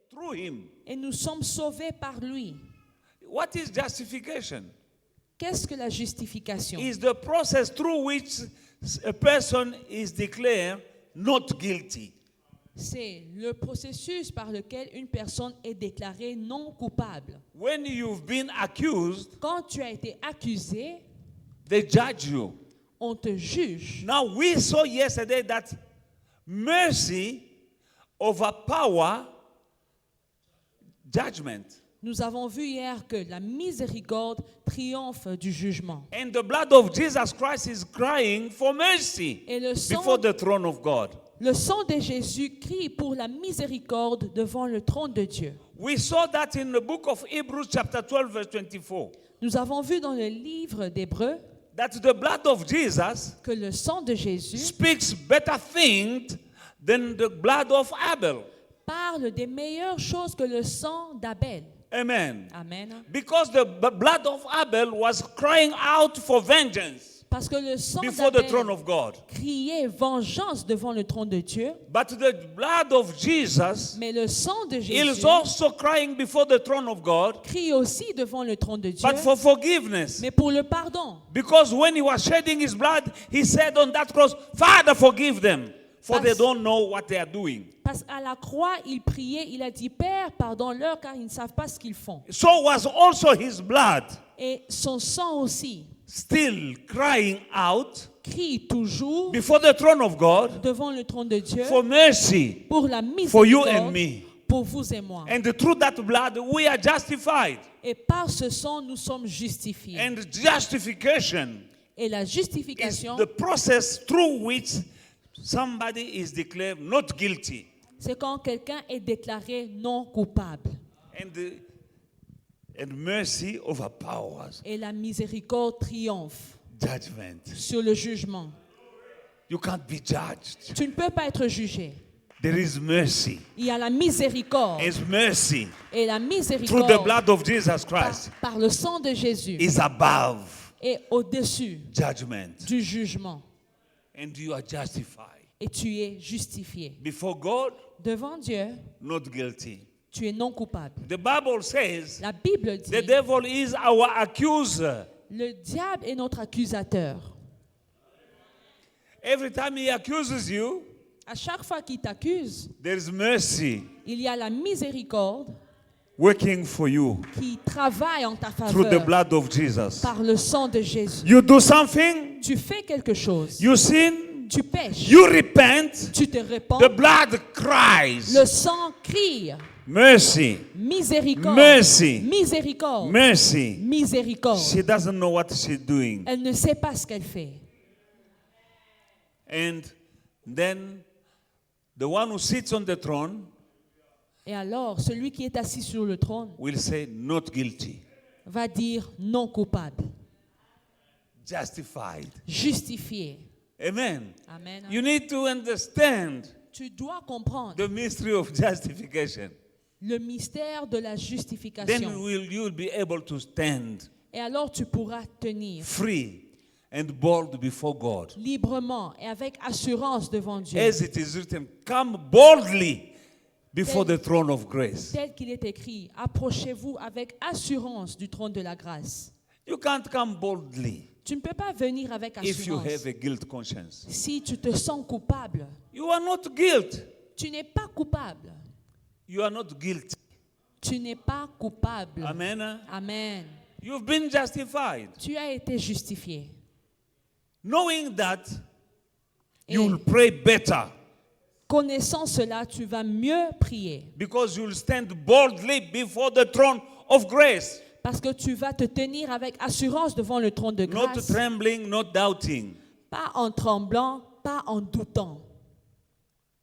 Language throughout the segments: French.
through him. Et nous sommes sauvés par lui. What is justification? Qu'est-ce que la justification? Is the process through which a person is declared not guilty. C'est le processus par lequel une personne est déclarée non coupable. When you've been accused, Quand tu as été accusé, they judge you. on te juge. Now we saw yesterday that mercy overpower judgment. Nous avons vu hier que la miséricorde triomphe du jugement. And the blood of Jesus Christ is crying for mercy Et le before sang, the throne of God. le sang de Jésus crie pour la miséricorde devant le trône de Dieu. We saw that in the book of Hebrews chapter 12 verse 24. Nous avons vu dans le livre d'Hébreux That the blood of Jesus que le sang de Jésus speaks better things than the blood of Abel. parle des meilleures choses que le sang d'Abel. Amen. Amen. Because the blood of Abel was crying out for vengeance Parce que le sang before the throne d'Abel of God. criait vengeance devant le trône de Dieu. But the blood of Jesus Mais le sang de is Jésus also crying before the throne of God, crie aussi devant le trône de Dieu, but for forgiveness. mais pour le pardon. Because when he was shedding his blood, he said on that cross, Father, forgive them, for they don't know what they are doing. Parce qu'à la croix, il priait, il a dit, Père, pardonne-leur car ils ne savent pas ce qu'ils font. So was also his blood Et son sang aussi still crying out crie toujours before the throne of God devant le trône de Dieu for mercy pour la for you and miséricorde me. pour vous et moi. And through that blood, we are justified. Et par ce sang, nous sommes justifiés. And justification Et la is justification, the process through which somebody is declared not guilty. c'est quand quelqu'un est déclaré non coupable. And mercy overpowers Et la miséricorde triomphe judgment. sur le jugement. You can't be judged. Tu ne peux pas être jugé. There is mercy. Il y a la miséricorde. It's mercy Et la through the miséricorde blood of Jesus Christ par le sang de Jésus is above est au-dessus judgment. du jugement. And you are justified. Et tu es justifié. Before God, Devant Dieu, not guilty. tu es non coupable. The Bible says La Bible dit, the devil is our accuser. le diable est notre accusateur. Every time he accuses you, À chaque fois qu'il t'accuse, there is mercy il y a la miséricorde working for you qui travaille en ta through the faveur blood of Jesus. par le sang de Jésus. You do something, Tu fais quelque chose, you sin, tu pêches, you repent, tu te répands, the blood cries. le sang crie. Mercy, Miséricorde, mercy, miséricorde, mercy. miséricorde. She doesn't know what she's doing. Elle ne sait pas ce qu'elle fait. And then the one who sits on the throne Et alors, celui qui est assis sur le trône will say, not guilty, va dire non coupable, justified. justifié. Amen. Amen. You need to understand Tu dois comprendre the mystery of justification. le mystère de la Then justification. you'll be able to stand Et alors tu pourras tenir free and bold before God. librement et avec assurance devant Dieu. As it is written, come boldly before the throne of grace. Tel qu'il est écrit, approchez-vous avec assurance du trône de la grâce. You can't come boldly Tu ne peux pas venir avec if you assurance have a guilt conscience. si tu te sens coupable. You are not guilty. Tu n'es pas coupable. You are not guilty. Tu n'es pas coupable. Amen. Amen. You've been justified. Tu as été justifié. Knowing that, Et you'll pray better connaissant cela, tu vas mieux prier. because you'll stand boldly before the throne of grace. Parce que tu vas te tenir avec assurance devant le trône de Not grâce. trembling, not doubting. Pas en tremblant, pas en doutant.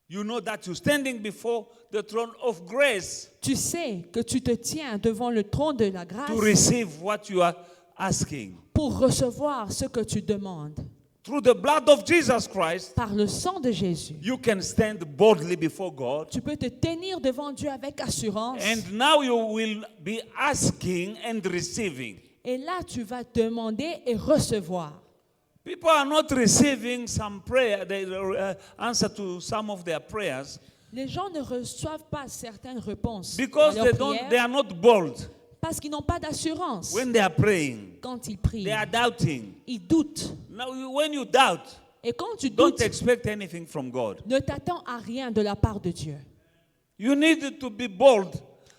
You know that you're standing before the throne of grace Tu sais que tu te tiens devant le trône de la grâce to receive what you are asking. pour recevoir ce que tu demandes. Through the blood of Jesus Christ, Par le sang de Jésus, you can stand boldly before God. tu peux te tenir devant Dieu avec assurance. And now you will be asking and receiving. Et là, tu vas demander et recevoir. People are not receiving some prayer, they answer to some of their prayers Les gens ne reçoivent pas certaines réponses because à leurs prières they are not bold parce qu'ils n'ont pas d'assurance. when they are praying. Quand ils prient, They are doubting. ils doutent. Now, when you doubt, Et quand tu don't doutes, expect anything from God. ne t'attends à rien de la part de Dieu. You need to be bold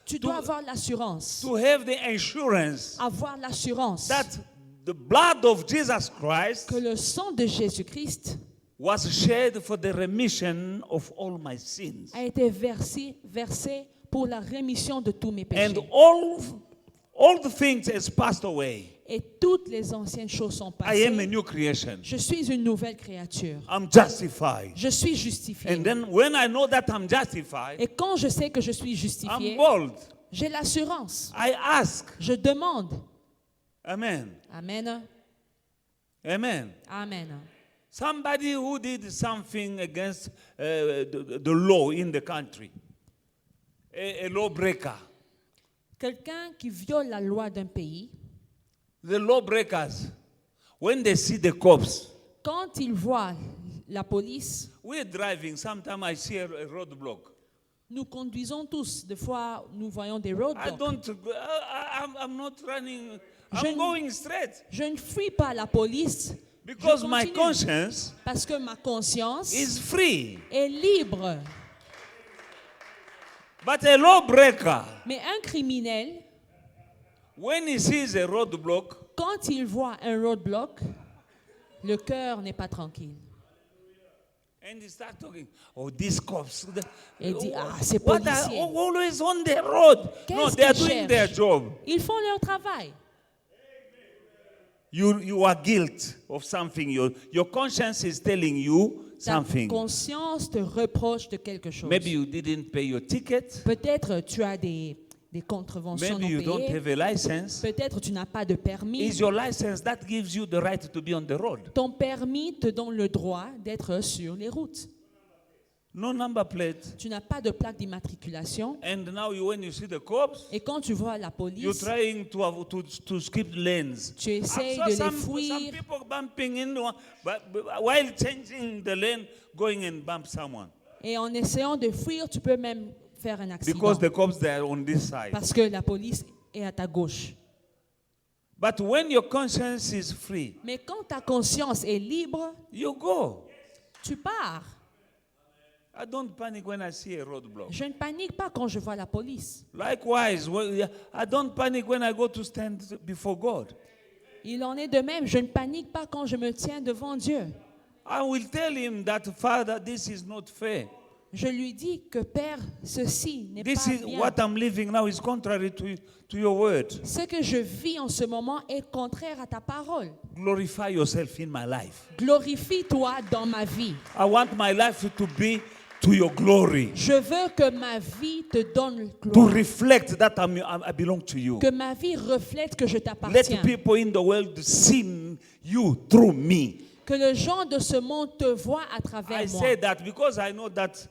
Tu dois avoir l'assurance, to have the assurance avoir l'assurance that the blood of Jesus Christ que le sang de Jésus-Christ was shed for the remission of all my sins. a été versé pour la rémission de tous mes péchés. And all the things has passed away. Et toutes les anciennes choses sont I am a passées. new creation. Je suis une nouvelle créature. I'm justified. Je suis justifié. And then when I know that I'm justified, Et quand je sais que je suis I'm justifié, bold. j'ai l'assurance. I ask. Je demande. Amen. Amen. Amen. Amen. Somebody who did something against the law in the country, a lawbreaker. Quelqu'un qui viole la loi d'un pays, The lawbreakers, when they see the cops, quand il voit la police, we're driving. Sometimes I see a roadblock. nous conduisons tous. Des fois, nous voyons des I roadblocks. don't. I'm not running. Je- I'm going straight Je ne fuis pas la police because je my continue. conscience parce que ma conscience is free. est libre. But a lawbreaker, Mais un criminel, when he sees a roadblock, quand il voit un roadblock, le cœur n'est pas tranquille. and he starts talking, oh, these cops. Et dit, ah, ces What are policiers. always on the road? No, Qu'est-ce they are qu'ils doing their cherchent? job. Ils font leur travail. You are guilty of something. Your conscience is telling you Ta something. conscience te reproche de quelque chose. Maybe you didn't pay your ticket. Peut-être tu as des contraventions Maybe you non don't payées. have a license. Peut-être tu n'as pas de permis. Is your license that gives you the right to be on the road? Ton permis te donne le droit d'être sur les routes. No number plate. Tu n'as pas de plaque d'immatriculation. And now when you see the cops, Et quand tu vois la you're police, trying to skip lanes. tu essayes I saw de les some fuir. people bumping into one, but while changing the lane, going and bump someone. Et en essayant de fuir, tu peux même faire un accident. Because the cops they are on this side. Parce que la police est à ta gauche. But when your conscience is free, Mais quand ta conscience est libre, you go. tu pars. I don't panic when I see a roadblock. Je ne panique pas quand je vois la police. Likewise, I don't panic when I go to stand before God. Il en est de même. Je ne panique pas quand je me tiens devant Dieu. I will tell him that, Father, this is not fair. Je lui dis que Père, ceci n'est This pas is bien. what I'm living now is contrary to your word. Ce que je vis en ce moment est contraire à ta parole. Glorify yourself in my life. Glorifie-toi dans ma vie. I want my life to be to your glory. Je veux que ma vie te donne To gloire. reflect that I belong to you. Que ma vie reflète que je Let t'appartiens. people in the world see you through me. Que les gens de ce monde te voient à I travers moi. say that because I know that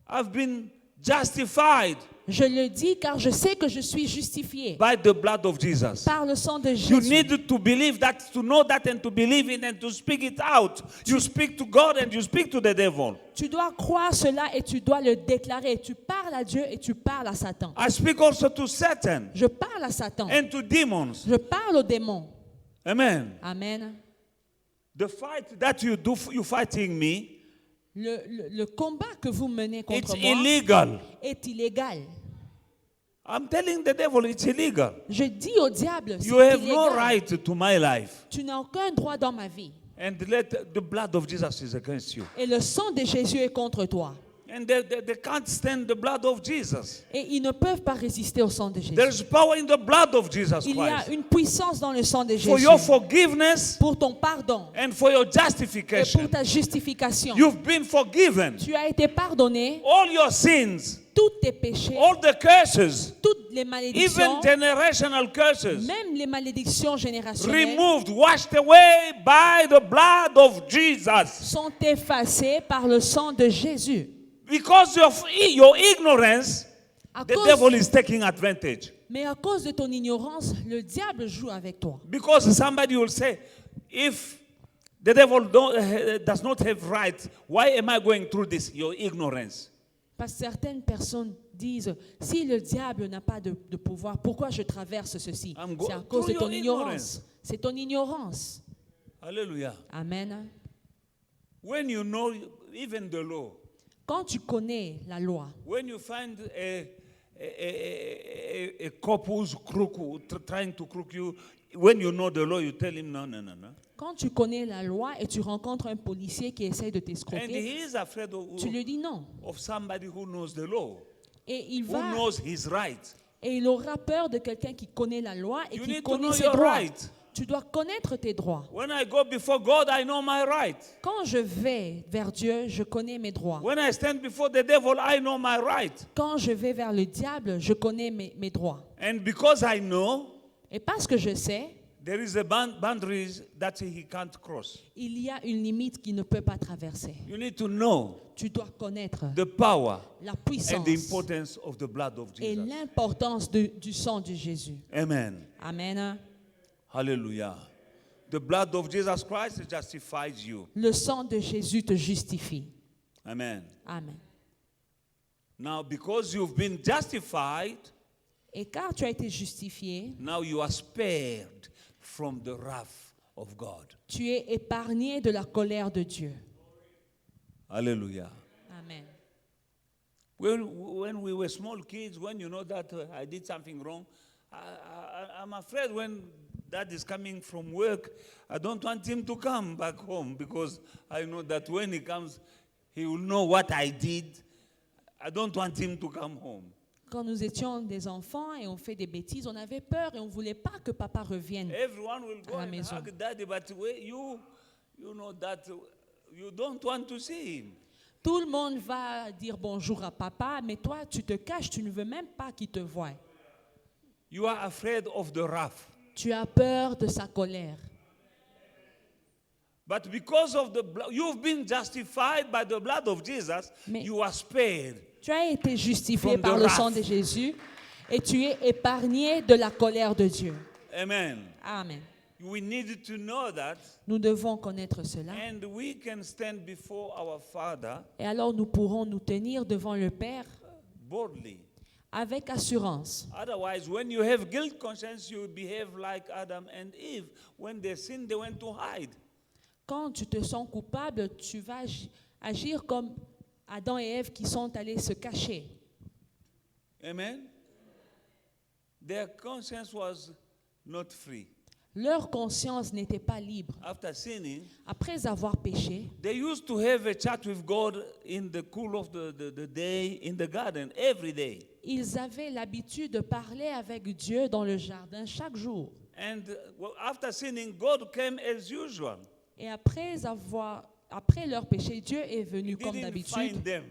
I've been justified Je le dis car je sais que je suis justifié by the blood of Jesus. par le sang de You Jésus. need to believe that, to know that, and to believe it and to speak it out. You speak to God and you speak to the devil. Tu dois croire cela et tu dois le déclarer. Tu parles à Dieu et tu parles à Satan. I speak also to Satan Je parle à Satan. and to demons. Je parle aux démons. Amen. Amen. The fight that you do, you fighting me, Le combat que vous menez it's contre moi illegal. est illégal. I'm telling the devil it's illegal. Je dis au diable, c'est You have no illégal. right to my life. Tu n'as aucun droit dans ma vie. And let the blood of Jesus is against you. Et le sang de Jésus est contre toi. And they can't stand the blood of Jesus. Et ils ne peuvent pas résister au sang de Jésus. There's power in the blood of Jesus Il y a Christ. une puissance dans le sang de For Jésus your forgiveness pour ton pardon and for your et pour justification. ta justification. You've been forgiven. Tu as été pardonné, All your sins, tous tes péchés, all the curses, toutes les malédictions, even generational curses, même les malédictions générationnelles removed, washed away by the blood of Jesus. sont effacées par le sang de Jésus. Because of your ignorance, À the cause- devil is taking advantage. Mais à cause de ton ignorance, le diable joue avec toi. Because somebody will say, if the devil does not have right, why am I going through this? Your ignorance. Parce que certaines personnes disent, si le diable n'a pas de pouvoir, pourquoi je traverse ceci? C'est à cause de ton ignorance. C'est ton ignorance. Hallelujah. Amen. When you know even the law, Quand tu connais la loi, when you find a cop who's trying to crook you, when you know the law, you tell him no. quand tu connais la loi et tu rencontres un policier qui essaie de And t'escroquer, he is afraid tu lui dis non. of somebody who knows the law, Et il who va knows his right. et il aura peur de quelqu'un qui connaît la loi et You qui need to connaît know ses your droits. right. Tu dois connaître tes droits. When I go before God, I know my right. Quand je vais vers Dieu, je connais mes droits. When I stand before the devil, I know my right. Quand je vais vers le diable, je connais mes droits. And because I know, Et parce que je sais, there is a boundaries that he can't cross. il y a une limite qu'il ne peut pas traverser. You need to know Tu dois connaître the power la and puissance the importance of the blood of et Jesus. l'importance du sang de Jésus. Amen. Amen. Hallelujah. The blood of Jesus Christ justifies you. Le sang de Jésus te justifie. Amen. Amen. Now, because you've been justified, Et car tu as été justifié, now you are spared from the wrath of God. tu es épargné de la colère de Dieu. Hallelujah. Amen. When we were small kids, when you know that I did something wrong, I'm afraid when Dad is coming from work, I don't want him to come back home because I know that when he comes, he will know what I did. I don't want him to come home. Quand nous étions des enfants et on fait des bêtises, on avait peur et on ne voulait pas que papa revienne. Everyone will go À la and maison. hug Daddy, but you know that you don't want to see him. Tout le monde va dire bonjour à papa, mais toi, tu te caches, tu ne veux même pas qu'il te voie. You are afraid of the wrath. Tu as peur de sa colère. But because of the blood, you've been justified by the blood of Jesus, Mais- you are spared. Tu as été justifié From the par le wrath. sang de Jésus et tu es épargné de la colère de Dieu. Amen. Amen. We need to know that, Nous devons connaître cela. and we can stand before our Father Et alors nous pourrons nous tenir devant le Père boldly. avec assurance. Otherwise, when you have guilt conscience, you behave like Adam and Eve. When they sinned, they went to hide. Quand tu te sens coupable, tu vas agir comme Adam et Ève qui sont allés se cacher. Amen. Their conscience was not free. Leur conscience n'était pas libre. After sinning, Après avoir péché, they used to have a chat with God in the cool of the day in the garden every day. ils avaient l'habitude de parler avec Dieu dans le jardin chaque jour. And after sinning, God came as usual. Et après leur péché, Dieu est venu He comme didn't d'habitude find them.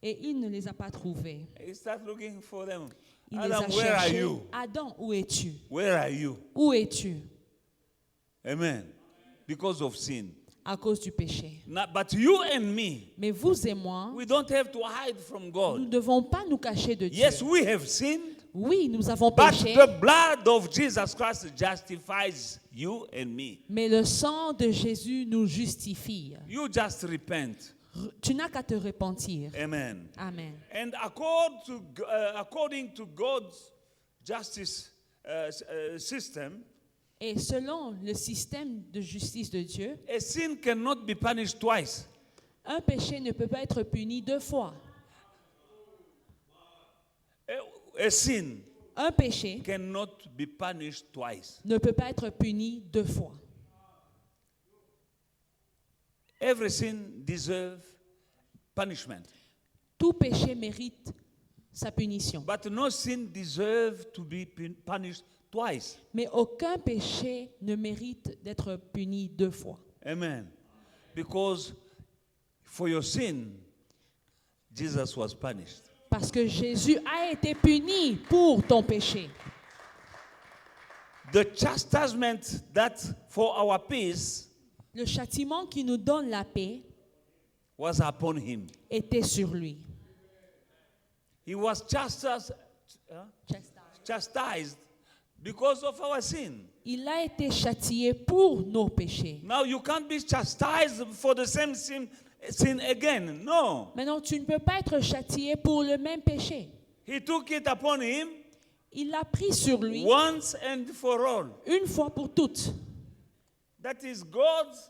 et il ne les a pas trouvés. He started looking for them. Il les Adam, a where are cherchés. you? Adam, où es-tu? Where are you? Où es-tu? Amen. Because of sin. À cause du péché. Now, but you and me, Mais vous et moi, we don't have to hide from nous ne God. devons pas nous cacher de Dieu. Yes, we have sinned, Oui, nous avons but péché, the blood of Jesus Christ justifies you and me. mais le sang de Jésus nous justifie. You just repent. Tu n'as qu'à te repentir. Amen. Amen. And according to God's justice system, Et selon le système de justice de Dieu, a sin cannot be punished twice. un péché ne peut pas être puni deux fois. A sin Un péché cannot be punished twice. ne peut pas être puni deux fois. Every sin deserves punishment. Tout péché mérite sa punition. But no sin deserves to be punished twice. Mais aucun péché ne mérite d'être puni deux fois. Amen. Because for your sin, Jesus was punished. Parce que Jésus a été puni pour ton péché. The chastisement that for our peace Le châtiment qui nous donne la paix was upon him. était sur lui. He was chastised because of our sin. Il a été châtié pour nos péchés. Now you can't be chastised for the same sin sin again. No. Maintenant, tu ne peux pas être châtié pour le même péché. He took it upon him Il l'a pris sur lui once and for all. une fois pour toutes. That is God's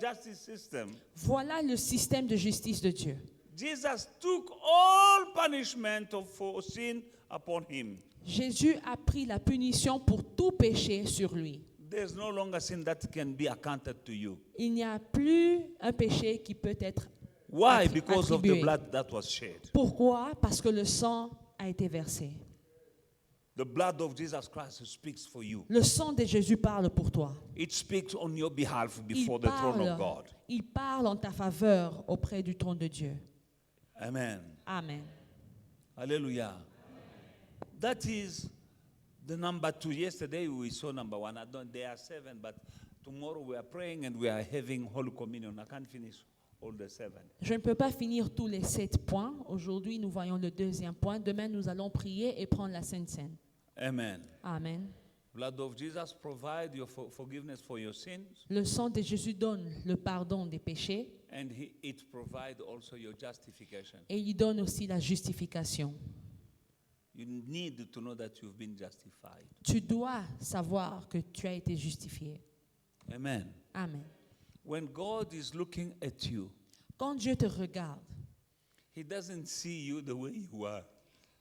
justice system. Voilà le système de justice de Dieu. Jesus took all punishment for sin upon him. Jésus a pris la punition pour tout péché sur lui. There's no longer sin that can be accounted to you. Il n'y a plus un péché qui peut être Why? Because of the attribué. blood that was shed. Pourquoi? Parce que le sang a été versé. The blood of Jesus Christ speaks for you. Le sang de Jésus parle pour toi. It speaks on your behalf Il before the throne of God. parle en ta faveur auprès du trône de Dieu. Amen. Amen. Hallelujah. That is the number 2. Yesterday we saw number 1. There are 7, but tomorrow we are praying and we are having Holy Communion. I can't finish all the 7. Je ne peux pas finir tous les 7 points. Aujourd'hui, nous voyons le deuxième point. Demain, nous allons prier et prendre la Sainte Seine. Amen. Amen. Blood of Jesus provide your forgiveness for your sins, Le sang de Jésus donne le pardon des péchés and it provides also your justification. et il donne aussi la justification. You need to know that you've been justified. Tu dois savoir que tu as été justifié. Amen. Amen. When God is looking at you, Quand Dieu te regarde, He doesn't see you the way you are.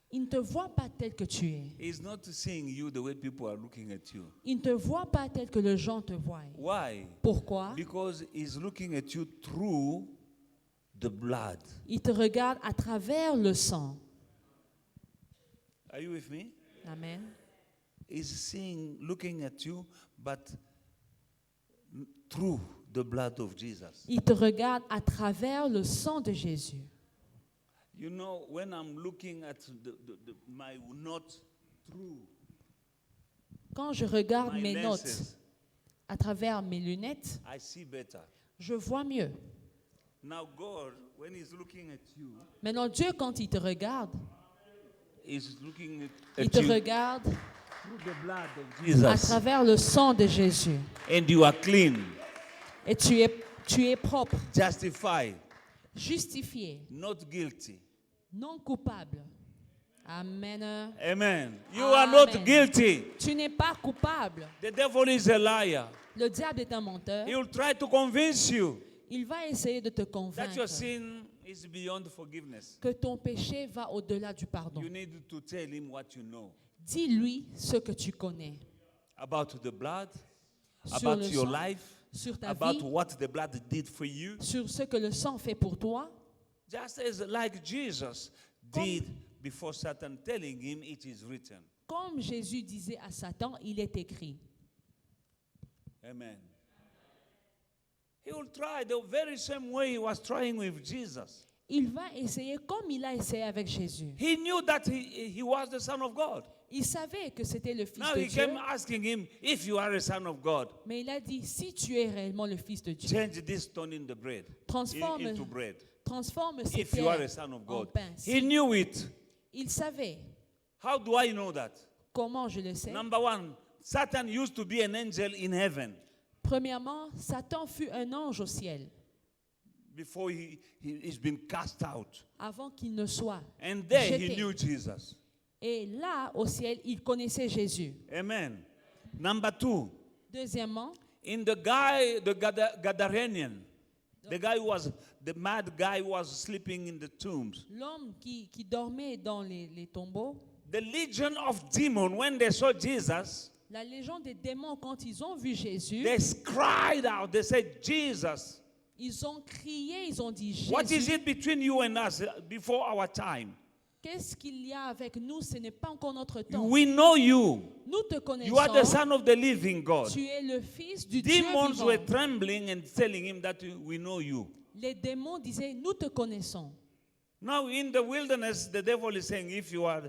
il ne te voit pas tel que tu es. He's not seeing you the way people are looking at you. Il ne te voit pas tel que les gens te voient. Why? Pourquoi? Because He's looking at you through the blood. Il te regarde à travers le sang. Are you with me? Amen. He's looking at you, but through the blood of Jesus. Il te regarde à travers le sang de Jésus. You know, when I'm looking at my notes through Quand je regarde my mes notes lenses, à travers mes lunettes, I see better. je vois mieux. Now God, when He's looking at you, Maintenant, Dieu, quand il te regarde, is looking il at te you regarde through the blood of à Jesus. travers le sang de Jésus. And you are clean, Et tu es propre, justified, justifié, not guilty. non coupable. Amen. Amen. You are not Amen. guilty. Tu n'es pas coupable. The devil is a liar. Le diable est un menteur. He will try to convince you Il va essayer de te that convaincre your sin is beyond forgiveness. que ton péché va au-delà du pardon. You need to tell him what you know Dis-lui ce que tu connais about the blood, sur about le your sang, life, sur ta about vie, what the blood did for you. sur ce que le sang fait pour toi, Just as like Jesus did before Satan telling him it is written. comme Jésus disait à Satan, il est écrit. Amen. He will try the very same way he was trying with Jesus. Il va essayer comme il a essayé avec Jésus. He knew that he was the Son of God. Il savait que c'était le Fils Now de he Dieu, came asking him, if you are a son of God, mais il a dit, si tu es réellement le Fils de Dieu, change this stone in the bread, transforme, into bread. transforme ces If you are a pierres son of en God. pain. He knew it. Il savait. How do I know that? Comment je le sais? Number one, Satan used to be an angel in heaven Premièrement, Satan fut un ange au ciel before he's been cast out. avant qu'il ne soit And there he jeté. knew Jesus. Et là, au ciel, il connaissait Jésus. Amen. Number two, Deuxièmement, in the Gadarenian, the mad guy who was sleeping in the tombs. l'homme qui dormait dans les tombeaux, The legion of demons, when they saw Jesus, la légion des démons, quand ils ont vu Jésus, they cried out. They said, Jesus, ils ont crié, ils ont dit, what is Jésus, it between you and us before our time? qu'est-ce qu'il y a avec nous? Ce n'est pas encore notre temps. We know you. Nous te You are the connaissons. Son of the living God. Tu es le Fils du Dieu Demons vivant. were trembling and telling him that we know you. Les démons disaient, nous te connaissons. Now in the wilderness, the devil is saying, if you are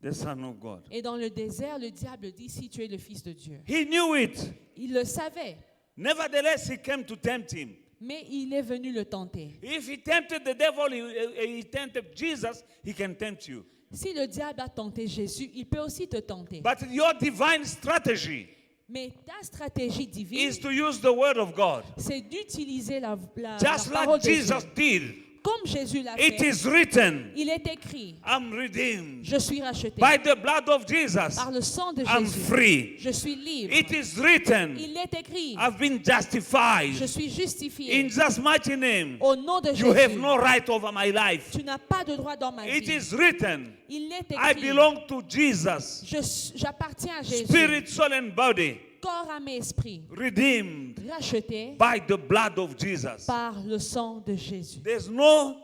the Son of God. Et dans le désert, le diable dit, si tu es le Fils de Dieu. He knew it. Il le savait, Nevertheless, he came to tempt him. mais il est venu le tenter. If he tempted the devil, he tempted Jesus, he can tempt you. Si le diable a tenté Jésus, il peut aussi te tenter. But your divine strategy Mais ta stratégie divine, is to use the word of God. c'est d'utiliser la Just parole like de Jesus Dieu. did. Comme Jésus l'a It fait, is written, il est écrit, I'm redeemed. je suis racheté. By the blood of Jesus, Par le sang de I'm Jésus, free. je suis libre. It is written, Il est écrit, I've been je justified. suis justifié. In Jesus' mighty name, Au nom de you have Jésus, no right over my life. tu n'as pas de droit dans ma It vie. is written, Il est I écrit, belong to Jesus. j'appartiens à Jésus, Spirit, soul, and body. corps, âme et esprit, Redeemed racheté by the blood of Jesus. par le sang de Jésus. There's no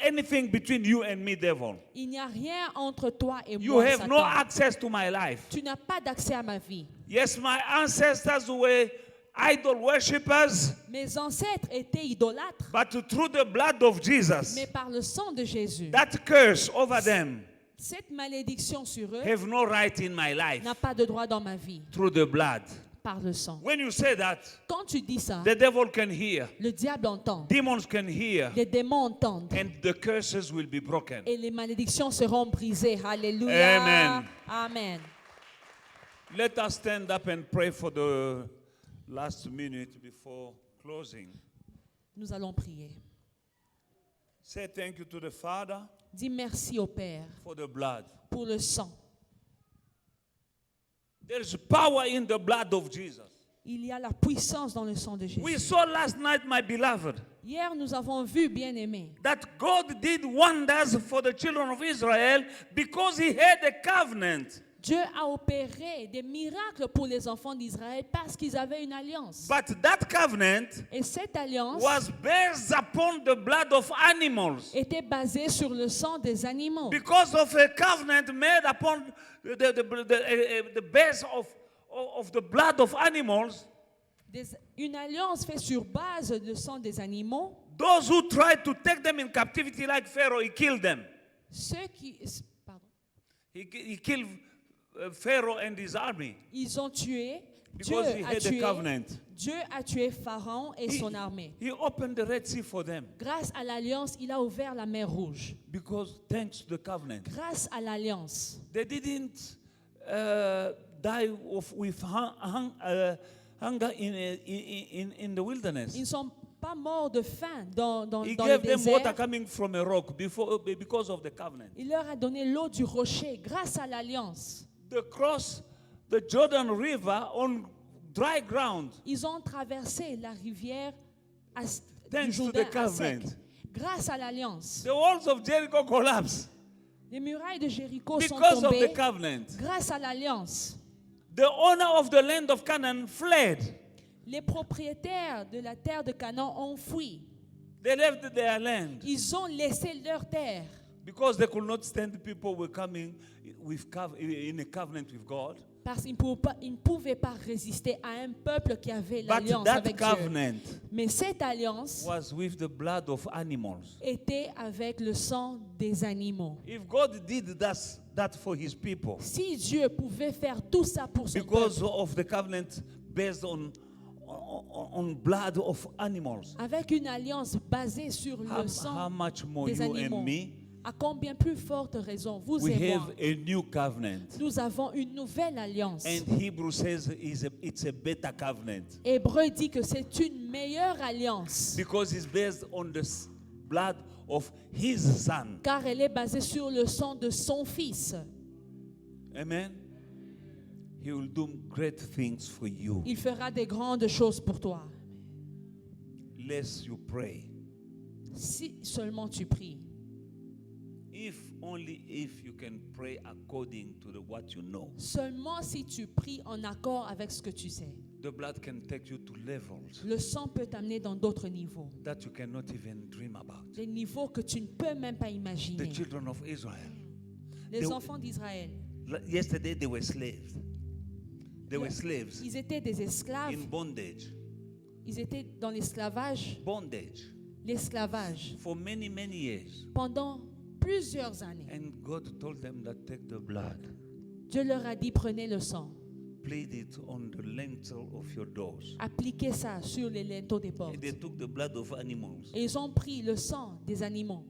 anything between you and me, devil. Il n'y a rien entre toi et You moi, have no Satan. access to my life. Tu n'as pas d'accès à ma vie. Yes, my ancestors were idol worshippers, Mes ancêtres étaient idolâtres, but through the blood of Jesus, mais par le sang de Jésus, that curse over them cette malédiction sur eux have no right in my life n'a pas de droit dans ma vie, through the blood. par le sang. When you say that, Quand tu dis ça, the devil can hear, le diable entend, demons can hear, les démons entendent, and the curses will be broken. et les malédictions seront brisées. Alléluia. Amen. Amen. Let us stand up and pray for the last minute before closing. Nous allons prier. Say thank you to the Father Dis merci au Père for the blood. pour le sang. There's power in the blood of Jesus. Il y a la puissance dans le sang de Jésus. We saw last night, my beloved, Hier, nous avons vu, bien-aimés, that God did wonders for the children of Israel because He had a covenant. Dieu a opéré des miracles pour les enfants d'Israël parce qu'ils avaient une alliance. But that covenant Et cette alliance was based upon the blood of animals. était basée sur le sang des animaux. Because of a covenant made upon the base of the blood of animals, Une alliance faite sur base du sang des animaux. those who tried to take them in captivity like Pharaoh, he killed them. Ceux qui, pardon, He killed Pharaoh and his army ils ont tué. because he had a covenant. Dieu a tué Pharaon et son armée. He opened the Red Sea for them Grâce à l'alliance, il a ouvert la mer Rouge. because thanks to the covenant. Grâce à l'alliance, They didn't die with hunger in the wilderness. ils ne sont pas morts de faim dans He le gave them water désert. coming from a rock because of the covenant. Il leur a donné l'eau du rocher grâce à l'alliance. They crossed the Jordan River on dry ground. Ils ont traversé la rivière du Thanks to Jourdain the à sec. covenant. Grâce à l'alliance. The walls of Jericho collapsed Les murailles de Jéricho sont because of the tombées covenant. grâce à l'alliance. The owner of the land of Canaan fled. Les propriétaires de la terre de Canaan ont fui. They left their land Ils ont laissé leur terre because they could not stand people were coming in a covenant with God. parce qu'ils ne pouvaient pas résister à un peuple qui avait But l'alliance that avec Dieu. covenant Mais cette alliance was with the blood of animals. était avec le sang des animaux. If God did that for his people, Si Dieu pouvait faire tout ça pour son because peuple, of the covenant based on blood of animals, avec une alliance basée sur how le sang much more des you animaux, and me, à combien plus forte raison, vous we et moi, have a new covenant. nous avons une nouvelle alliance. And Hebrew says it's a better covenant Hébreu dit que c'est une meilleure alliance, because it's based on the blood of his son. car elle est basée sur le sang de son fils. Amen. He will do great things for you. Il fera des grandes choses pour toi. Lest you pray. Si seulement tu pries. Only if you can pray according to what you know. Seulement si tu pries en accord avec ce que tu sais. The blood can take you to levels Le sang peut t'amener dans d'autres niveaux. that you cannot even dream about. Des niveaux que tu ne peux même pas The imaginer. children of Israel. Les they- enfants d'Israël, Yesterday they were slaves. They were slaves ils étaient des esclaves. in bondage. Ils étaient dans l'esclavage. Bondage L'esclavage. for many, many years. Pendant plusieurs années. And God told them that take the blood, Dieu leur a dit, prenez le sang. plead it on the lintel of your doors. Appliquez ça sur les linteaux des portes. And they took the blood of animals. Et ils ont pris le sang des animaux.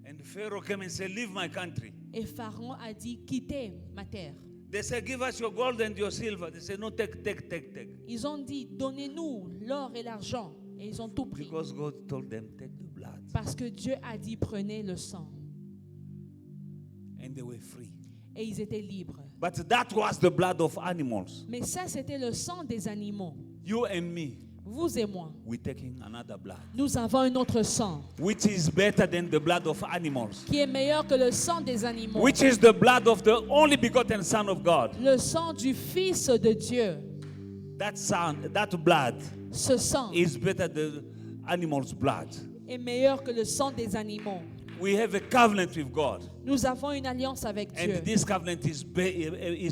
And Pharaoh came and said, leave my country. Et Pharaon a dit, quittez ma terre. They say, give us your gold and your silver. They say, no, take. Ils ont dit, donnez-nous l'or et l'argent. Et ils ont tout pris. Because God told them, take the blood. Parce que Dieu a dit, prenez le sang. And they were free. Et ils étaient libres. But that was the blood of animals. Mais ça, c'était le sang des animaux. You and me, Vous et moi, we're taking another blood, nous avons un autre sang which is better than the blood of animals, qui est meilleur que le sang des animaux. which is the blood of the only begotten Son of God. Le sang du Fils de Dieu. That blood Ce sang is better than animals' blood. est meilleur que le sang des animaux. We have a covenant with God, Nous avons une alliance avec Dieu. and this covenant is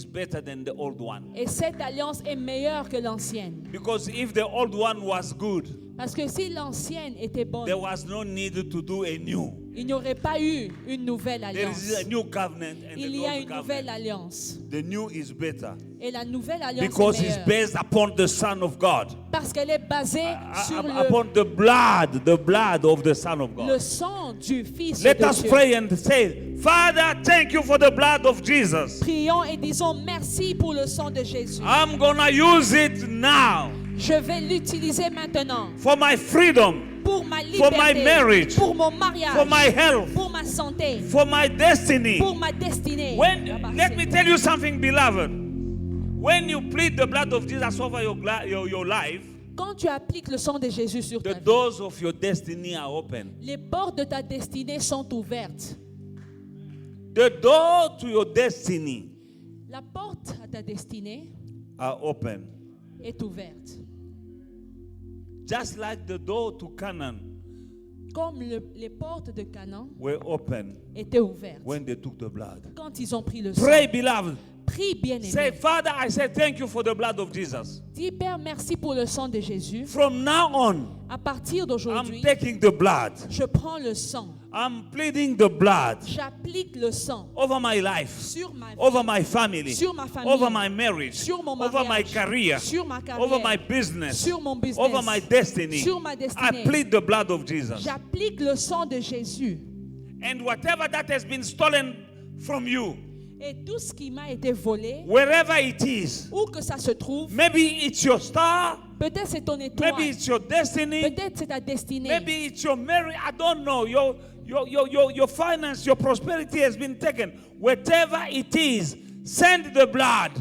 better than the old one. Et cette alliance est meilleure que l'ancienne. Because if the old one was good, Parce que si l'ancienne était bonne, there was no need to do a new. il n'y aurait pas eu une nouvelle There is a alliance. new covenant and Il the y a old une nouvelle covenant. alliance. The new is better Et la nouvelle alliance because est it's meilleure. based upon the Son of God, Parce qu'elle est basée sur upon the blood of the Son of le God. sang du Fils Let de us Dieu. pray and say, Father, thank you for the blood of Jesus. Prions et disons merci pour le sang de Jésus. I'm gonna use it now Je vais l'utiliser maintenant for my freedom, pour ma For my liberté, marriage. pour mon mariage, for my health, pour ma santé, for my destiny. pour ma destinée. Let me tell you something, beloved. When you plead the blood of Jesus over your life, Quand tu appliques le sang de Jésus sur ta the vie, doors of your destiny are open. les portes de ta destinée sont ouvertes. The door to your destiny La porte à ta destinée are open. est ouverte. Just like the door to Canaan Comme les portes de Canaan were open étaient ouvertes when they took the blood. quand ils ont pris le sang. Pray, beloved. Prie, Say, bien-aimé. Father, I say thank you for the blood of Jesus. Dis, Père, merci pour le sang de Jésus. From now on, À partir I'm d'aujourd'hui, taking the blood. je prends le sang. I'm pleading the blood J'applique le sang over my life, sur ma vie, over my family, sur ma famille, over my marriage, sur mon over my mariage, career, sur ma carrière, over my business, sur mon business, over my destiny. sur ma I destinée. plead the blood of Jesus. J'applique le sang de Jésus. And whatever that has been stolen from you, Et tout ce qui m'a été volé, wherever it is, où que ça se trouve, maybe it's your star, peut-être c'est ton étoile, maybe it's your destiny, peut-être c'est ta destinée, maybe it's your marriage. I don't know. Your finance, your prosperity has been taken. Whatever it is, send the blood.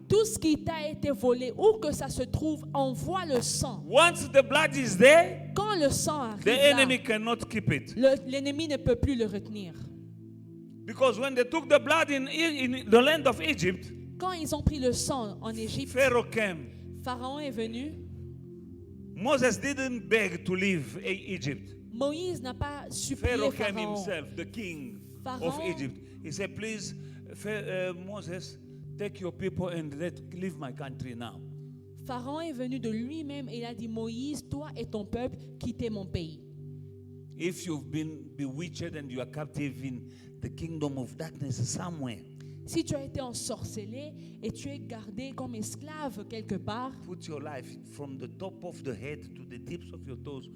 tout ce qui t'a été volé, où que ça se trouve, envoie le sang. Once the blood is there, Quand le sang arrive, the là, enemy cannot keep it. l'ennemi ne peut plus le retenir. Because when they took the blood in the land of Egypt, Quand ils ont pris le sang en Égypte, Pharaoh came. Pharaon est venu. Moses didn't beg to leave Egypt. Moïse n'a pas Pharaoh supplié came Pharaon. himself, the king of Pharaon- Egypt. He said, please, Moses, take your people and leave my country now. Pharaon est venu de lui-même et il a dit, Moïse, toi et ton peuple, quittez mon pays. If you've been bewitched and you are captive in the kingdom of darkness somewhere, Si tu as été ensorcelé et tu es gardé comme esclave quelque part, put your life from the top of the head to the tips of your toes.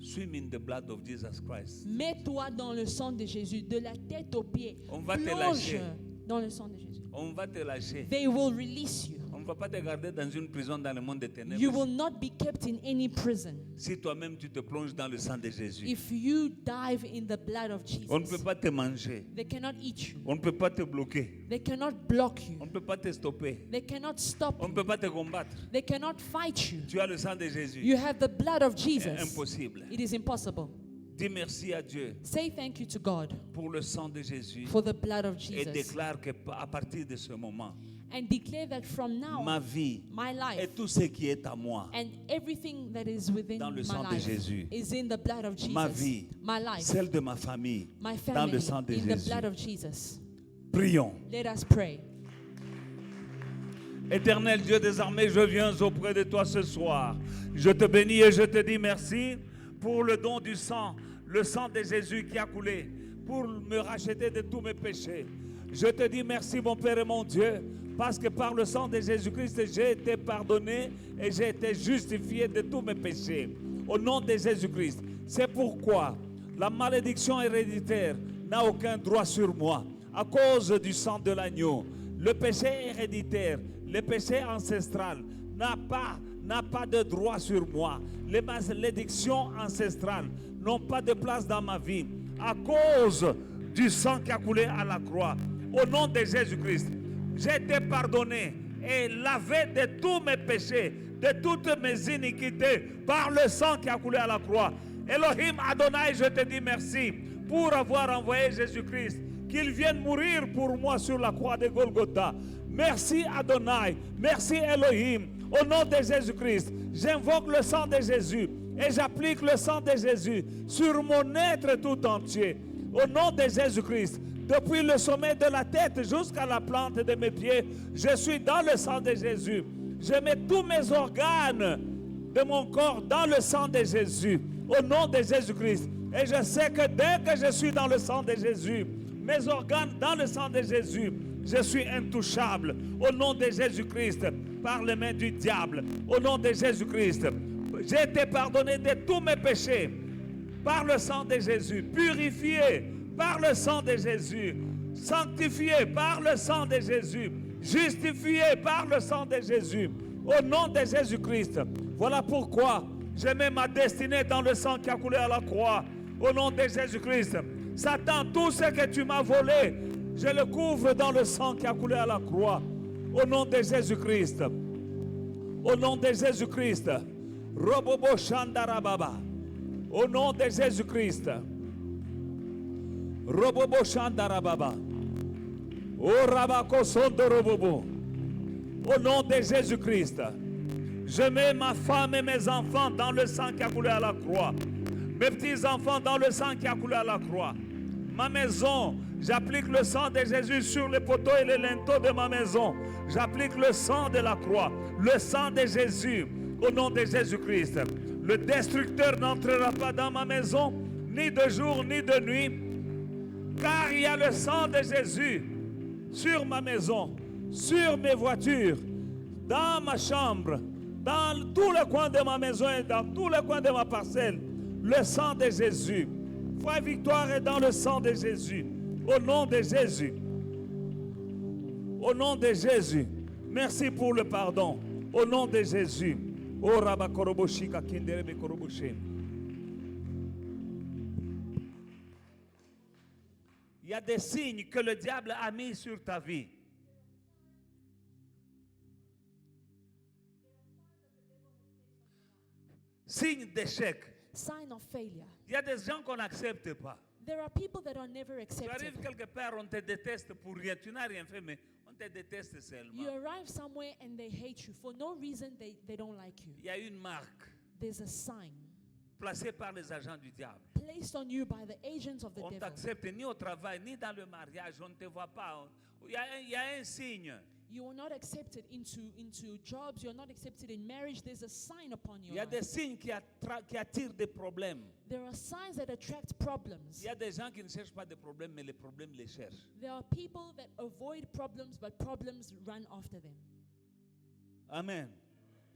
Swim in the blood of Jesus Christ. mets-toi dans le sang de Jésus, de la tête aux pieds. On va te Plonge lâcher. dans le sang de Jésus. On va te lâcher. They will release you. On ne va pas te garder dans une prison dans le monde des ténèbres. You will not be kept in any prison Si toi-même tu te plonges dans le sang de Jésus, if you dive in the blood of on ne peut Jesus. pas te manger. They cannot eat you. On ne peut pas te bloquer. They cannot block On you. ne peut pas te stopper. They cannot stop On ne you. peut pas te combattre. They cannot fight you. Tu as le sang de Jésus. You have the blood of C'est Jesus. impossible. It is impossible. Dis merci à Dieu Say thank you to God pour le sang de Jésus for the blood of et Jesus. déclare qu'à partir de ce moment, And declare that from now, ma vie my et life tout ce qui est à moi, and everything that is within Dans le my sang de life Jésus. is in the blood of Jesus. ma vie, My life, celle de ma famille, my dans family, le sang de in the Jésus. blood of Jesus. Prions. Let us pray. Éternel Dieu des armées, je viens auprès de toi ce soir. Je te bénis et je te dis merci pour le don du sang, le sang de Jésus qui a coulé pour me racheter de tous mes péchés. Je te dis merci mon Père et mon Dieu, parce que par le sang de Jésus-Christ, j'ai été pardonné et j'ai été justifié de tous mes péchés. Au nom de Jésus-Christ. C'est pourquoi la malédiction héréditaire n'a aucun droit sur moi. À cause du sang de l'agneau, Le péché héréditaire, le péché ancestral n'a pas de droit sur moi. Les malédictions ancestrales n'ont pas de place dans ma vie à cause du sang qui a coulé à la croix. Au nom de Jésus-Christ, j'ai été pardonné et lavé de tous mes péchés, de toutes mes iniquités par le sang qui a coulé à la croix. Elohim Adonai, je te dis merci pour avoir envoyé Jésus-Christ, qu'il vienne mourir pour moi sur la croix de Golgotha. Merci Adonai, merci Elohim. Au nom de Jésus-Christ, j'invoque le sang de Jésus et j'applique le sang de Jésus sur mon être tout entier. Au nom de Jésus-Christ, depuis le sommet de la tête jusqu'à la plante de mes pieds, je suis dans le sang de Jésus. Je mets tous mes organes de mon corps dans le sang de Jésus. Au nom de Jésus-Christ. Et je sais que dès que je suis dans le sang de Jésus, mes organes dans le sang de Jésus, je suis intouchable. Au nom de Jésus-Christ, par les mains du diable. Au nom de Jésus-Christ, j'ai été pardonné de tous mes péchés par le sang de Jésus, purifié par le sang de Jésus, sanctifié par le sang de Jésus, justifié par le sang de Jésus. Au nom de Jésus-Christ. Voilà pourquoi je mets ma destinée dans le sang qui a coulé à la croix. Au nom de Jésus-Christ. Satan, tout ce que tu m'as volé, je le couvre dans le sang qui a coulé à la croix. Au nom de Jésus-Christ. Au nom de Jésus-Christ. Robobo Shandarababa. Au nom de Jésus-Christ. Robobo Shandarababa. O Rabako Sondorobobo. Au nom de Jésus-Christ. Je mets ma femme et mes enfants dans le sang qui a coulé à la croix. Mes petits-enfants dans le sang qui a coulé à la croix. Ma maison, j'applique le sang de Jésus sur les poteaux et les linteaux de ma maison. J'applique le sang de la croix, le sang de Jésus, au nom de Jésus-Christ. Le destructeur n'entrera pas dans ma maison, ni de jour, ni de nuit, car il y a le sang de Jésus sur ma maison, sur mes voitures, dans ma chambre, dans tous les coins de ma maison et dans tous les coins de ma parcelle. Le sang de Jésus. Foi et victoire est dans le sang de Jésus. Au nom de Jésus. Au nom de Jésus. Merci pour le pardon. Au nom de Jésus. Oh Rabba Koroboshika Kinderebe Koroboshe. Il y a des signes que le diable a mis sur ta vie. Signe d'échec. Sign of failure. Il y a des gens qu'on n'accepte pas. There are people that are never Tu accepted. arrives quelque part, on te déteste pour rien. Tu n'as rien fait, mais on te déteste seulement. You arrive somewhere and they hate you. For no reason, they don't like you. Il y a une marque There's a sign placée par les agents du diable. placed on you by the agents of the On ne devil. t'accepte ni au travail, ni dans le mariage. On ne te voit pas. Il y a un signe. You are not accepted into jobs. You are not accepted in marriage. There's a sign upon Il your y a des life. signes qui attirent des problèmes. There are signs that attract Il problems. y a des gens qui ne cherchent pas de problèmes, mais les problèmes les cherchent. There are people that avoid problems, but problems run after them. Amen.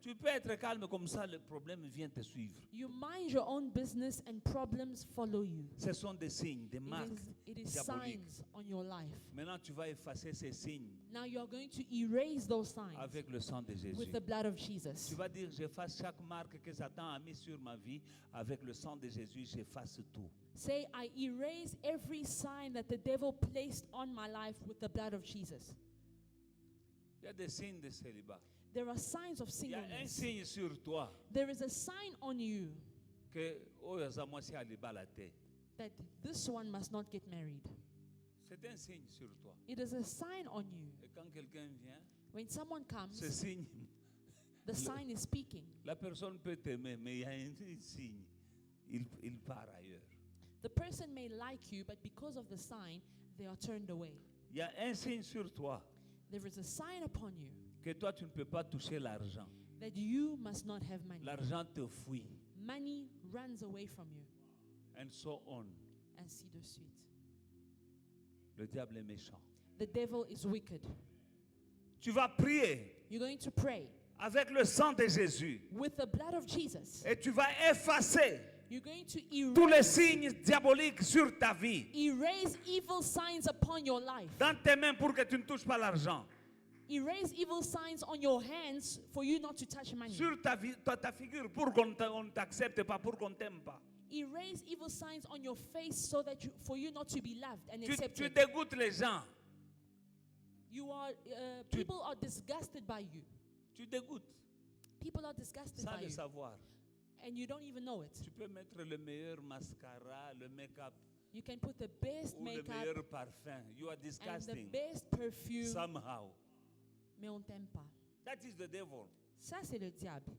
Tu peux être calme comme ça, le problème vient te suivre. You mind your own business and problems follow you. Ce sont des signes, des It marques is diaboliques. signs on your life. Maintenant, tu vas effacer ces signes Now you are going to erase those signs avec le sang de Jésus. with the blood of Tu Jesus. vas dire, j'efface chaque marque que Satan a mis sur ma vie. Avec le sang de Jésus, j'efface tout. Say, I erase every sign that the devil placed on my life with the blood of Jesus. Il y a des signes de célibat. There are signs of Il y a un singleness. signe sur toi There is a sign on you que oyo za mwasi alibala te. that this one must not get married. C'est un signe sur toi. It is a sign on you. Et quand quelqu'un vient, When someone ce comes, signe, the sign is speaking. la personne peut t'aimer, mais il y a un signe. Il part ailleurs. The person may like you, but because of the sign, they are turned away. Il y a un signe sur toi There is a sign upon you que toi, tu ne peux pas toucher l'argent. that you must not have money. L'argent te fuit. Money runs away from you. And so on. Ainsi de suite. Le diable est méchant. The devil is wicked. Tu vas prier You're going to pray avec le sang de Jésus. with the blood of Jesus, Et tu vas effacer You're going to tous les signes diaboliques sur ta vie. erase evil signs upon your life. Dans tes mains pour que tu ne touches pas l'argent. Erase evil signs on your hands for you not to touch money. Sur ta figure pour qu'on ne t'accepte pas, pour qu'on ne t'aime pas. Erase evil signs on your face so that for you not to be loved and Tu accepted. dégoûtes les gens. People are disgusted by you. Tu dégoûtes People are disgusted sans by le you. savoir. And you don't even know it. Tu peux mettre le meilleur mascara, le make-up You can put the best ou le makeup meilleur parfum. You are and the disgusting best perfume, somehow. mais on t'aime pas. That is the devil. Ça, c'est le diable.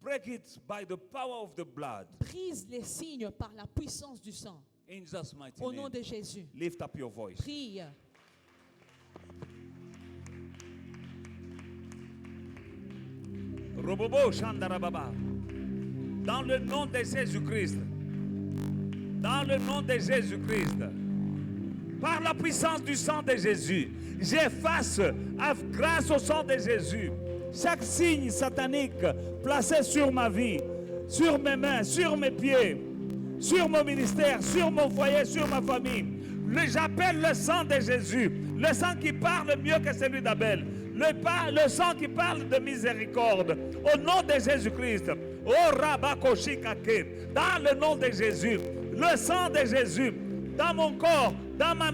Break it by the power of the blood. Brise les signes par la puissance du sang. In Jesus' mighty Au nom name. de Jésus. Lift up your voice. Prie. Robobo Shandarababa. Dans le nom de Jésus-Christ. Dans le nom de Jésus-Christ. Par la puissance du sang de Jésus, j'efface, grâce au sang de Jésus, chaque signe satanique placé sur ma vie, sur mes mains, sur mes pieds, sur mon ministère, sur mon foyer, sur ma famille. J'appelle le sang de Jésus, le sang qui parle mieux que celui d'Abel, le sang qui parle de miséricorde, au nom de Jésus-Christ. Oh Rabakoshikake, dans le nom de Jésus, le sang de Jésus, dans mon corps, dans mon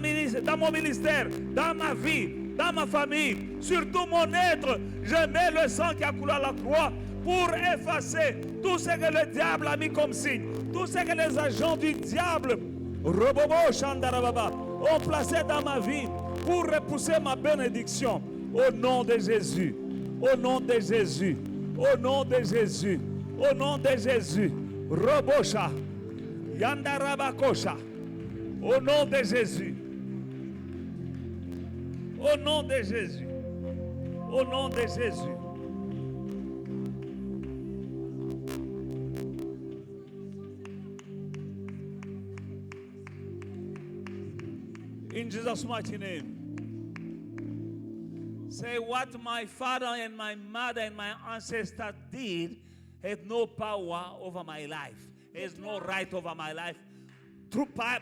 ministère, dans ma vie, dans ma famille, sur tout mon être, je mets le sang qui a coulé à la croix pour effacer tout ce que le diable a mis comme signe, tout ce que les agents du diable, Robobo Shandarababa, ont placé dans ma vie pour repousser ma bénédiction. Au nom de Jésus, au nom de Jésus, au nom de Jésus, au nom de Jésus, Robosha, Yandarabakosha. Au nom de Jésus. Au nom de Jésus. Au nom de Jésus. In Jesus' mighty name. Say what my father and my mother and my ancestors did had no power over my life. Has no right over my life.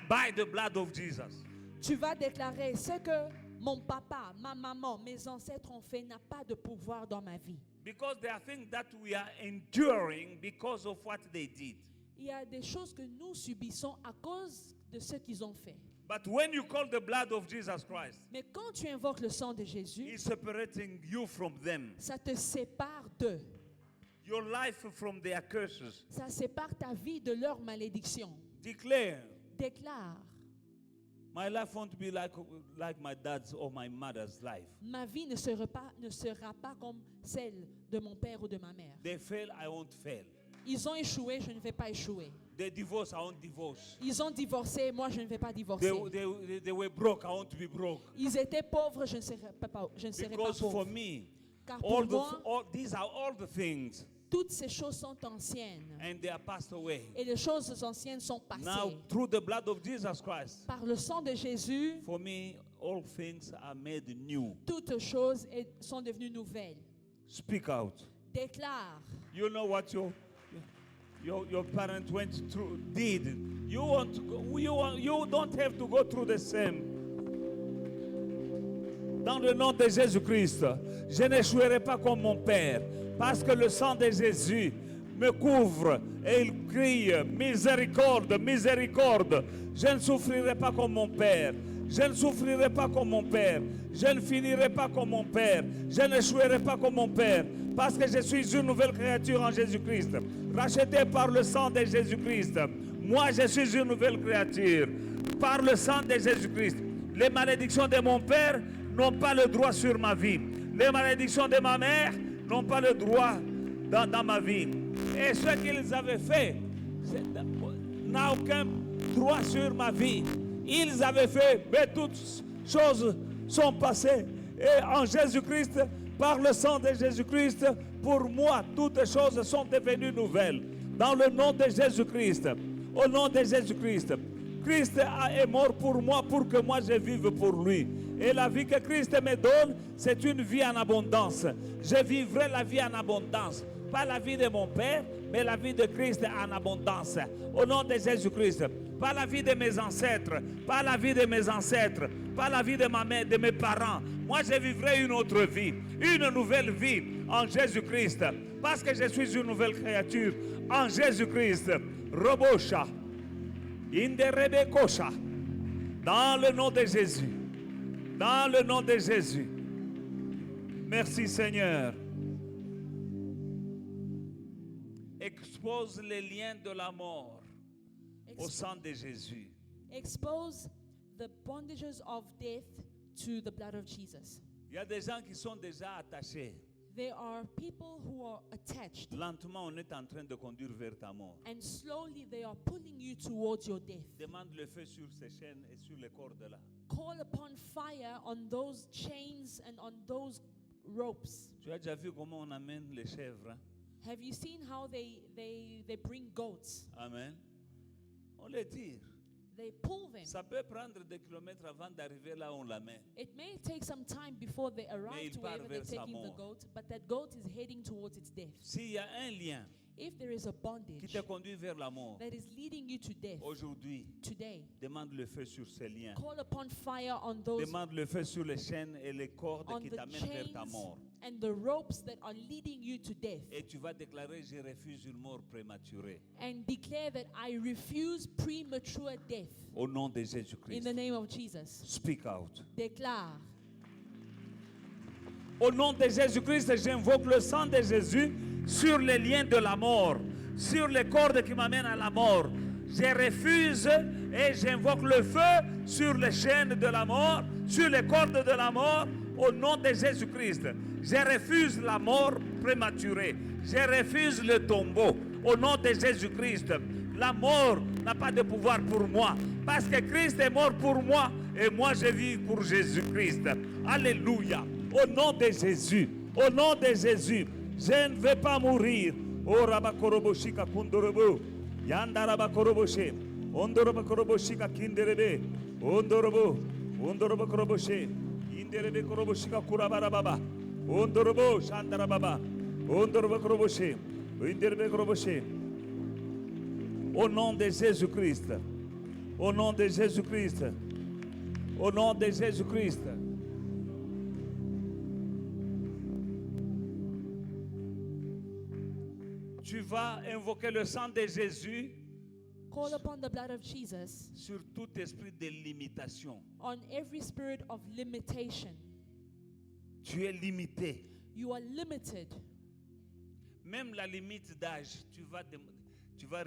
By the blood of Jesus. Tu vas déclarer ce que mon papa, ma maman, mes ancêtres ont fait n'a pas de pouvoir dans ma vie. Because there are things that we are enduring because of what they did. Il y a des choses que nous subissons à cause de ce qu'ils ont fait. But when you call the blood of Jesus Christ, Mais quand tu invoques le sang de Jésus, He's separating you from them. ça te sépare d'eux. Your life from their curses. Ça sépare ta vie de leur malédiction. Declare, Déclare, my life won't be like my dad's or my mother's life. ma vie ne sera pas comme celle de mon père ou de ma mère. They fail, I won't fail. Ils ont échoué, je ne vais pas échouer. They divorce, I won't divorce. Ils ont divorcé, moi je ne vais pas divorcer. They were broke, I won't be broke. Ils étaient pauvres, je ne serai pas Because for pauvre. me, Car pour moi, these are all the things, toutes ces choses sont anciennes. and they are passed away. Et les choses anciennes sont passées. Now, through the blood of Jesus Christ, Par le sang de Jésus, for me, all things are made new. toutes choses sont devenues nouvelles. Speak out. Déclare. You know what your parents went through, did. You want to go, you don't have to go through the same. Dans le nom de Jésus-Christ, je n'échouerai pas comme mon père, parce que le sang de Jésus me couvre et il crie miséricorde, miséricorde. Je ne souffrirai pas comme mon père. Je ne souffrirai pas comme mon père. Je ne finirai pas comme mon père. Je n'échouerai pas comme mon père. Parce que je suis une nouvelle créature en Jésus-Christ. Rachetée par le sang de Jésus-Christ. Moi, je suis une nouvelle créature. Par le sang de Jésus-Christ. Les malédictions de mon père n'ont pas le droit sur ma vie. Les malédictions de ma mère n'ont pas le droit dans ma vie. Et ce qu'ils avaient fait n'a aucun droit sur ma vie. Ils avaient fait, mais toutes choses sont passées. Et en Jésus-Christ, par le sang de Jésus-Christ, pour moi, toutes choses sont devenues nouvelles. Dans le nom de Jésus-Christ, au nom de Jésus-Christ, Christ est mort pour moi, pour que moi je vive pour lui. Et la vie que Christ me donne, c'est une vie en abondance. Je vivrai la vie en abondance. Pas la vie de mon père, mais la vie de Christ en abondance. Au nom de Jésus-Christ. Pas la vie de mes ancêtres, pas la vie de mes ancêtres, pas la vie de ma mère, de mes parents. Moi, je vivrai une autre vie, une nouvelle vie en Jésus-Christ. Parce que je suis une nouvelle créature en Jésus-Christ. Robosha, Inderebekosha, dans le nom de Jésus. Dans le nom de Jésus. Merci Seigneur. Expose les liens de la mort au sang de Jésus. Expose the bondages of death to the blood of Jesus. Il y a des gens qui sont déjà attachés. There are people who are attached. Lentement, on est en train de conduire vers ta mort. And slowly they are pulling you towards your death. Demande le feu sur ces chaînes et sur les cordes là. Call upon fire on those chains and on those ropes. Tu as déjà vu comment on amène les chèvres? Hein? Have you seen how they bring goats? Amen. On les tire. They pull them. Ça peut prendre des kilomètres avant d'arriver là où on l'amène. It may take some time before they arrive to wherever they're taking the goat, but that goat is heading towards its death. S'il y a un lien If there is a qui bondage te conduit vers la mort, that is leading you to death aujourd'hui, today, demande le feu sur ces liens. call upon fire on those, Demande le feu sur les chaînes et les cordes on qui the t'amènent vers ta chains mort. and the ropes that are leading you to death. Et tu vas déclarer, je refuse une mort prématurée. And declare that I refuse premature death. Au nom de In Jésus-Christ. the name of Jesus. Speak out. Déclare. Au nom de Jésus-Christ, j'invoque le sang de Jésus sur les liens de la mort, sur les cordes qui m'amènent à la mort. Je refuse et j'invoque le feu sur les chaînes de la mort, sur les cordes de la mort, au nom de Jésus-Christ. Je refuse la mort prématurée. Je refuse le tombeau, au nom de Jésus-Christ. La mort n'a pas de pouvoir pour moi, parce que Christ est mort pour moi et moi je vis pour Jésus-Christ. Alléluia. Au nom de Jésus, au nom de Jésus, je ne vais pas mourir. Oh Rabakoroboshika Kundorobo, Yandarabakoroboche, Ondorobakoroboshika Kinderebe, Ondorobo, Ondorobakoroboshe, Inderebe Koroboshika Kurabarababa, Ondorobo, Shandarababa, Ondorobakoroboshe, Inderebe Koroboshe. Au nom de Jésus-Christ, au nom de Jésus-Christ, au nom de Jésus-Christ. Tu vas invoquer le sang de Jésus Call upon the blood of Jesus sur tout esprit de limitation. on every spirit of limitation. Tu es limité. You are limited. Même la limite d'âge, tu vas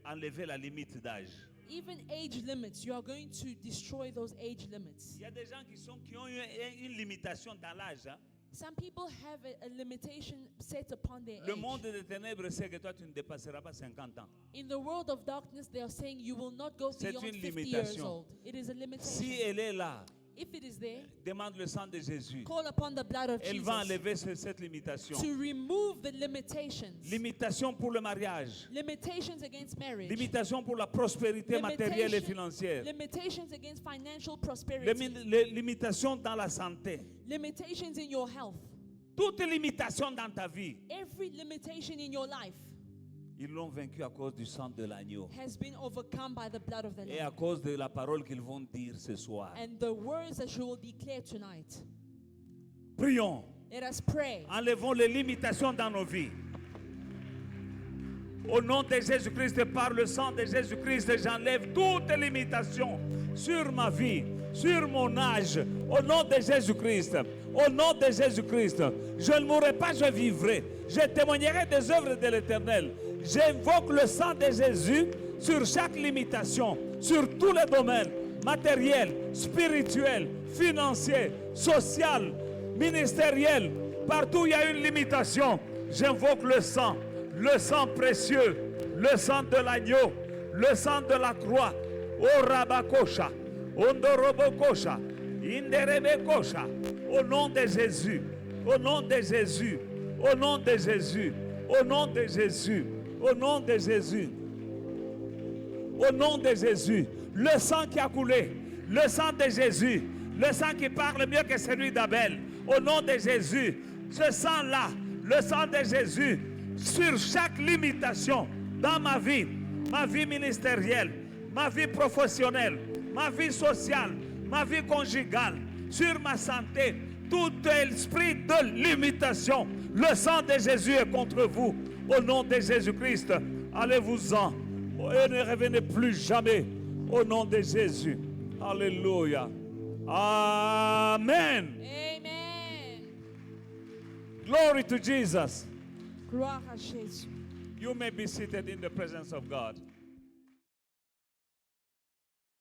enlever la limite d'âge. Even age limits, you are going to destroy those age limits. Il y a des gens qui ont eu une limitation dans l'âge. Hein? Some people have a limitation set upon their Le age. monde des ténèbres sait que toi tu ne dépasseras pas 50 ans. In the world of darkness, they are saying you will not go C'est beyond une 50 years limitation. old. It is a Si limitation. elle est là, If it is there, demande le sang de Jésus. call upon the blood of Elle va Jesus enlever cette limitation. to remove the limitations. Limitation pour le mariage. Limitations against marriage. Limitation pour la prospérité matérielle et financière. Limitations against financial prosperity. Limitation dans la santé. Limitations in your health. Toute limitation dans ta vie, Every limitation in your life ils l'ont vaincu à cause du sang de l'agneau has been overcome by the blood of the et à Lamb. cause de la parole qu'ils vont dire ce soir. And the words that you will declare tonight. Prions. Let us pray. Enlevons les limitations dans nos vies. Au nom de Jésus-Christ et par le sang de Jésus-Christ, j'enlève toute limitation sur ma vie, sur mon âge. Au nom de Jésus-Christ. Au nom de Jésus-Christ. Je ne mourrai pas, je vivrai. Je témoignerai des œuvres de l'Éternel. J'invoque le sang de Jésus sur chaque limitation, sur tous les domaines, matériel, spirituel, financier, social, ministériel. Partout où il y a une limitation, j'invoque le sang précieux, le sang de l'agneau, le sang de la croix. O Rabakosha, Ondorobokosha, Inderebekosha. Au nom de Jésus, au nom de Jésus, au nom de Jésus, au nom de Jésus, au nom de Jésus, au nom de Jésus, le sang qui a coulé, le sang de Jésus, le sang qui parle mieux que celui d'Abel. Au nom de Jésus, ce sang-là, le sang de Jésus, sur chaque limitation dans ma vie ministérielle, ma vie professionnelle, ma vie sociale, ma vie conjugale, sur ma santé, tout esprit de limitation, le sang de Jésus est contre vous. Au nom de Jésus-Christ, allez-vous-en et ne revenez plus jamais. Au nom de Jésus. Alléluia. Amen. Amen. Glory to Jesus. Gloire à Jésus. You may be seated in the presence of God.